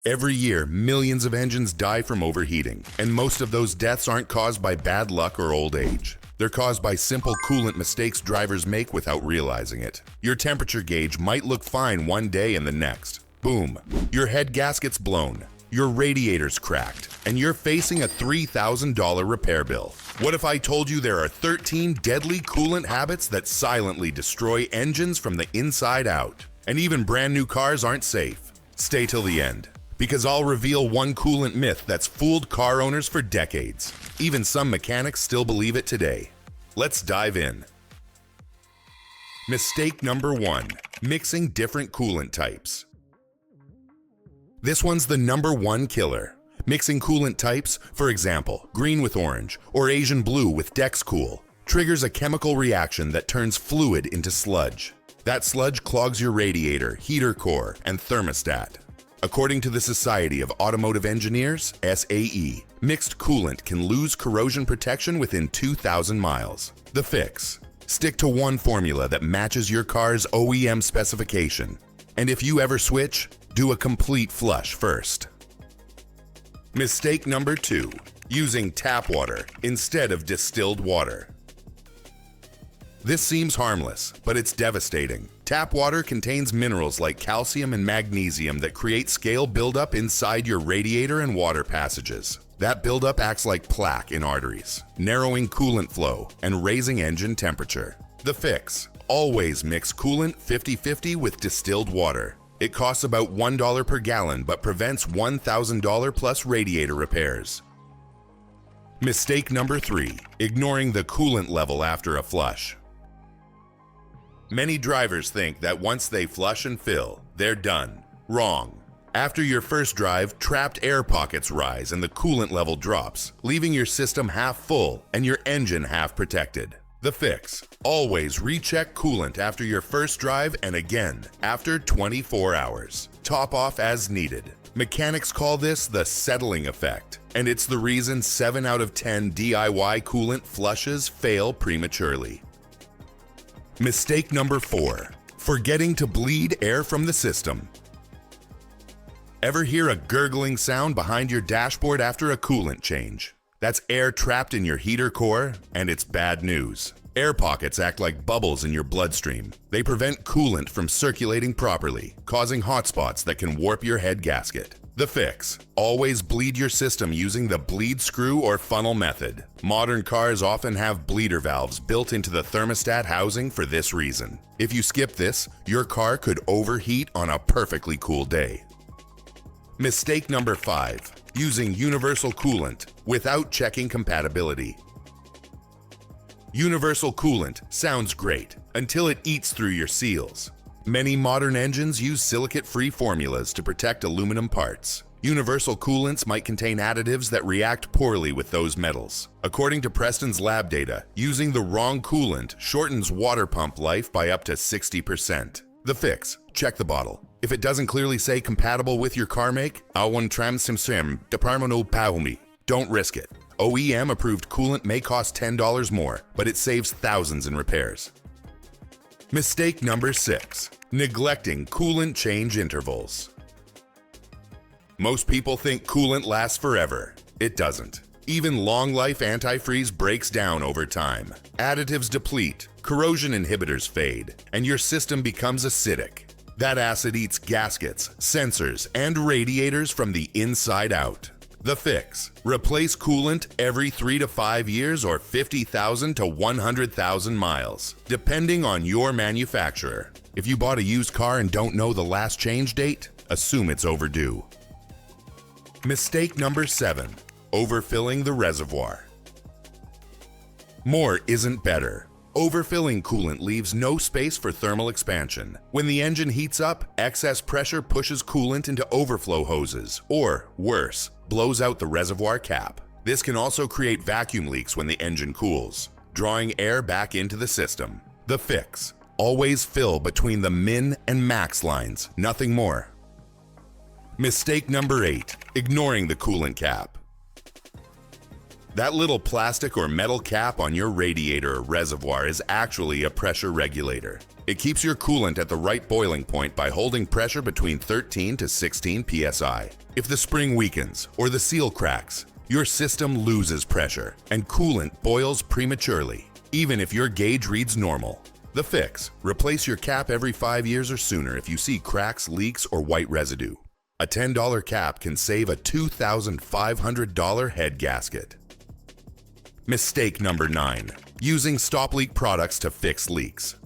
Every year, millions of engines die from overheating, and most of those deaths aren't caused by bad luck or old age. They're caused by simple coolant mistakes drivers make without realizing it. Your temperature gauge might look fine one day and the next. Boom, your head gasket's blown, your radiator's cracked, and you're facing a $3,000 repair bill. What if I told you there are 13 deadly coolant habits that silently destroy engines from the inside out? And even brand new cars aren't safe. Stay till the end, because I'll reveal one coolant myth that's fooled car owners for decades. Even some mechanics still believe it today. Let's dive in. Mistake number 1, mixing different coolant types. This one's the #1 killer. Mixing coolant types, for example, green with orange or Asian blue with Dexcool, triggers a chemical reaction that turns fluid into sludge. That sludge clogs your radiator, heater core, and thermostat. According to the Society of Automotive Engineers, SAE, mixed coolant can lose corrosion protection within 2,000 miles. The fix: stick to one formula that matches your car's OEM specification. And if you ever switch, do a complete flush first. Mistake number 2, using tap water instead of distilled water. This seems harmless, but it's devastating. Tap water contains minerals like calcium and magnesium that create scale buildup inside your radiator and water passages. That buildup acts like plaque in arteries, narrowing coolant flow and raising engine temperature. The fix: always mix coolant 50-50 with distilled water. It costs about $1 per gallon but prevents $1,000 plus radiator repairs. Mistake number 3, ignoring the coolant level after a flush. Many drivers think that once they flush and fill, they're done. Wrong. After your first drive, trapped air pockets rise and the coolant level drops, leaving your system half full and your engine half protected. The fix: always recheck coolant after your first drive and again after 24 hours. Top off as needed. Mechanics call this the settling effect, and it's the reason 7 out of 10 DIY coolant flushes fail prematurely. Mistake number 4, forgetting to bleed air from the system. Ever hear a gurgling sound behind your dashboard after a coolant change? That's air trapped in your heater core, and it's bad news. Air pockets act like bubbles in your bloodstream. They prevent coolant from circulating properly, causing hotspots that can warp your head gasket. The fix: always bleed your system using the bleed screw or funnel method. Modern cars often have bleeder valves built into the thermostat housing for this reason. If you skip this, your car could overheat on a perfectly cool day. Mistake number 5, using universal coolant without checking compatibility. Universal coolant sounds great until it eats through your seals. Many modern engines use silicate-free formulas to protect aluminum parts. Universal coolants might contain additives that react poorly with those metals. According to Preston's lab data, using the wrong coolant shortens water pump life by up to 60%. The fix: check the bottle. If it doesn't clearly say compatible with your car make, don't risk it. OEM-approved coolant may cost $10 more, but it saves thousands in repairs. Mistake number 6, neglecting coolant change intervals. Most people think coolant lasts forever. It doesn't. Even long-life antifreeze breaks down over time. Additives deplete, corrosion inhibitors fade, and your system becomes acidic. That acid eats gaskets, sensors, and radiators from the inside out. The fix: replace coolant every 3 to 5 years or 50,000 to 100,000 miles, depending on your manufacturer. If you bought a used car and don't know the last change date, assume it's overdue. Mistake number 7, overfilling the reservoir. More isn't better. Overfilling coolant leaves no space for thermal expansion. When the engine heats up, excess pressure pushes coolant into overflow hoses, or worse, blows out the reservoir cap. This can also create vacuum leaks when the engine cools, drawing air back into the system. The fix: always fill between the min and max lines, nothing more. Mistake number 8, ignoring the coolant cap. That little plastic or metal cap on your radiator or reservoir is actually a pressure regulator. It keeps your coolant at the right boiling point by holding pressure between 13 to 16 psi. If the spring weakens or the seal cracks, your system loses pressure and coolant boils prematurely, even if your gauge reads normal. The fix: replace your cap every 5 years or sooner if you see cracks, leaks, or white residue. A $10 cap can save a $2,500 head gasket. Mistake number 9. Using stop leak products to fix leaks.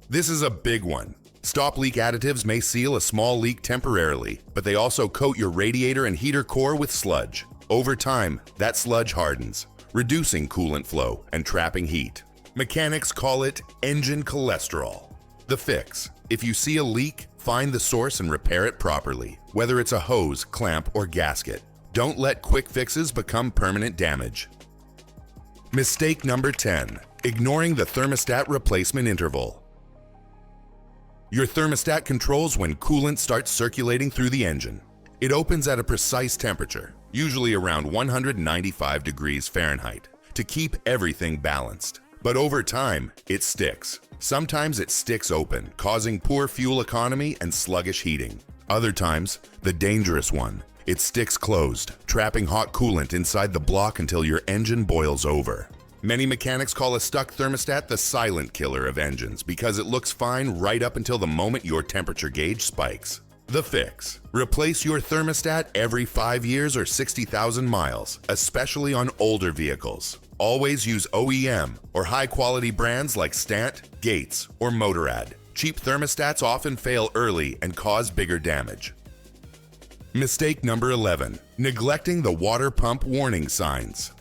This is a big one. Stop leak additives may seal a small leak temporarily, but they also coat your radiator and heater core with sludge. Over time, that sludge hardens, reducing coolant flow and trapping heat. Mechanics call it engine cholesterol. The fix: if you see a leak, find the source and repair it properly, whether it's a hose, clamp, or gasket. Don't let quick fixes become permanent damage. Mistake number 10. Ignoring the thermostat replacement interval. Your thermostat controls when coolant starts circulating through the engine. It opens at a precise temperature, usually around 195 degrees Fahrenheit, to keep everything balanced. But over time, it sticks. Sometimes it sticks open, causing poor fuel economy and sluggish heating. Other times, the dangerous one, it sticks closed, trapping hot coolant inside the block until your engine boils over. Many mechanics call a stuck thermostat the silent killer of engines because it looks fine right up until the moment your temperature gauge spikes. The fix: replace your thermostat every 5 years or 60,000 miles, especially on older vehicles. Always use OEM or high-quality brands like Stant, Gates, or Motorrad. Cheap thermostats often fail early and cause bigger damage. Mistake number 11. Neglecting the water pump warning signs.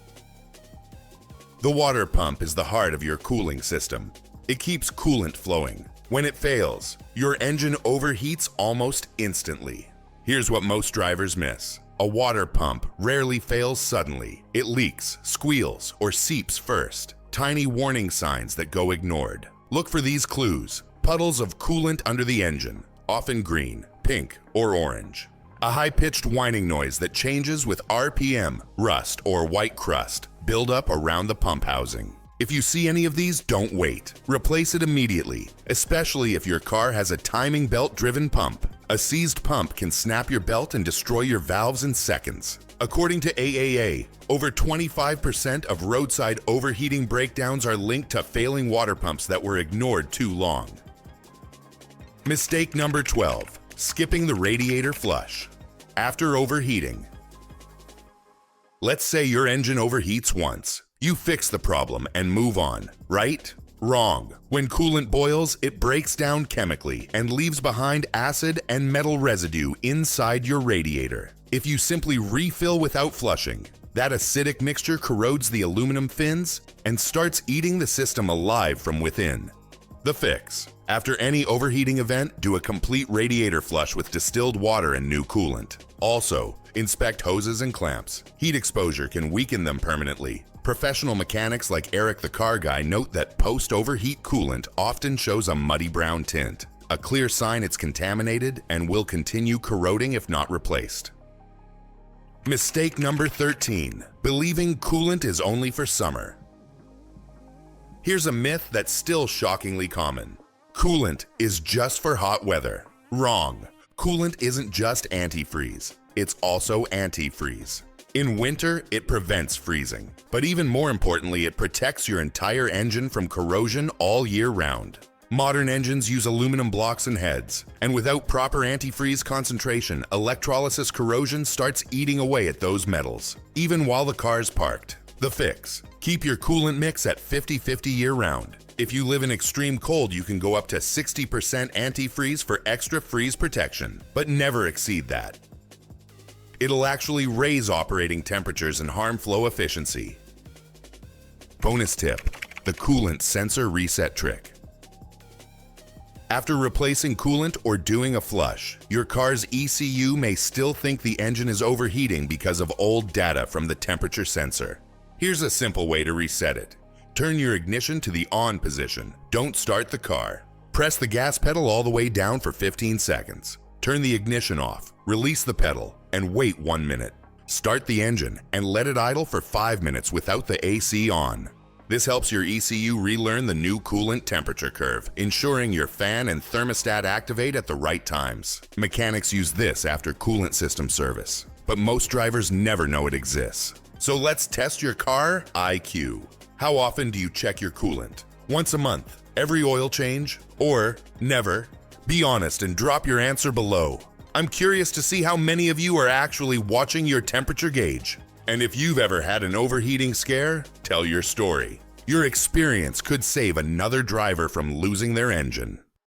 The water pump is the heart of your cooling system. It keeps coolant flowing. When it fails, your engine overheats almost instantly. Here's what most drivers miss. A water pump rarely fails suddenly. It leaks, squeals, or seeps first. Tiny warning signs that go ignored. Look for these clues: puddles of coolant under the engine, often green, pink, or orange. A high-pitched whining noise that changes with RPM, rust, or white crust build up around the pump housing. If you see any of these, don't wait. Replace it immediately, especially if your car has a timing belt-driven pump. A seized pump can snap your belt and destroy your valves in seconds. According to AAA, over 25% of roadside overheating breakdowns are linked to failing water pumps that were ignored too long. Mistake number 12. Skipping the radiator flush. After overheating. Let's say your engine overheats once. You fix the problem and move on, right? Wrong. When coolant boils, it breaks down chemically and leaves behind acid and metal residue inside your radiator. If you simply refill without flushing, that acidic mixture corrodes the aluminum fins and starts eating the system alive from within. The fix: after any overheating event, do a complete radiator flush with distilled water and new coolant. Also, inspect hoses and clamps. Heat exposure can weaken them permanently. Professional mechanics like Eric the Car Guy note that post-overheat coolant often shows a muddy brown tint, a clear sign it's contaminated and will continue corroding if not replaced. Mistake number 13. Believing coolant is only for summer. Here's a myth that's still shockingly common. Coolant is just for hot weather. Wrong. Coolant isn't just antifreeze, it's also antifreeze. In winter, it prevents freezing, but even more importantly, it protects your entire engine from corrosion all year round. Modern engines use aluminum blocks and heads, and without proper antifreeze concentration, electrolysis corrosion starts eating away at those metals, even while the car's parked. The fix: keep your coolant mix at 50-50 year-round. If you live in extreme cold, you can go up to 60% antifreeze for extra freeze protection, but never exceed that. It'll actually raise operating temperatures and harm flow efficiency. Bonus tip: the coolant sensor reset trick. After replacing coolant or doing a flush, your car's ECU may still think the engine is overheating because of old data from the temperature sensor. Here's a simple way to reset it. Turn your ignition to the on position. Don't start the car. Press the gas pedal all the way down for 15 seconds. Turn the ignition off, release the pedal, and wait 1 minute. Start the engine and let it idle for 5 minutes without the AC on. This helps your ECU relearn the new coolant temperature curve, ensuring your fan and thermostat activate at the right times. Mechanics use this after coolant system service, but most drivers never know it exists. So let's test your car IQ. How often do you check your coolant? Once a month? Every oil change? Or never? Be honest and drop your answer below. I'm curious to see how many of you are actually watching your temperature gauge. And if you've ever had an overheating scare, tell your story. Your experience could save another driver from losing their engine.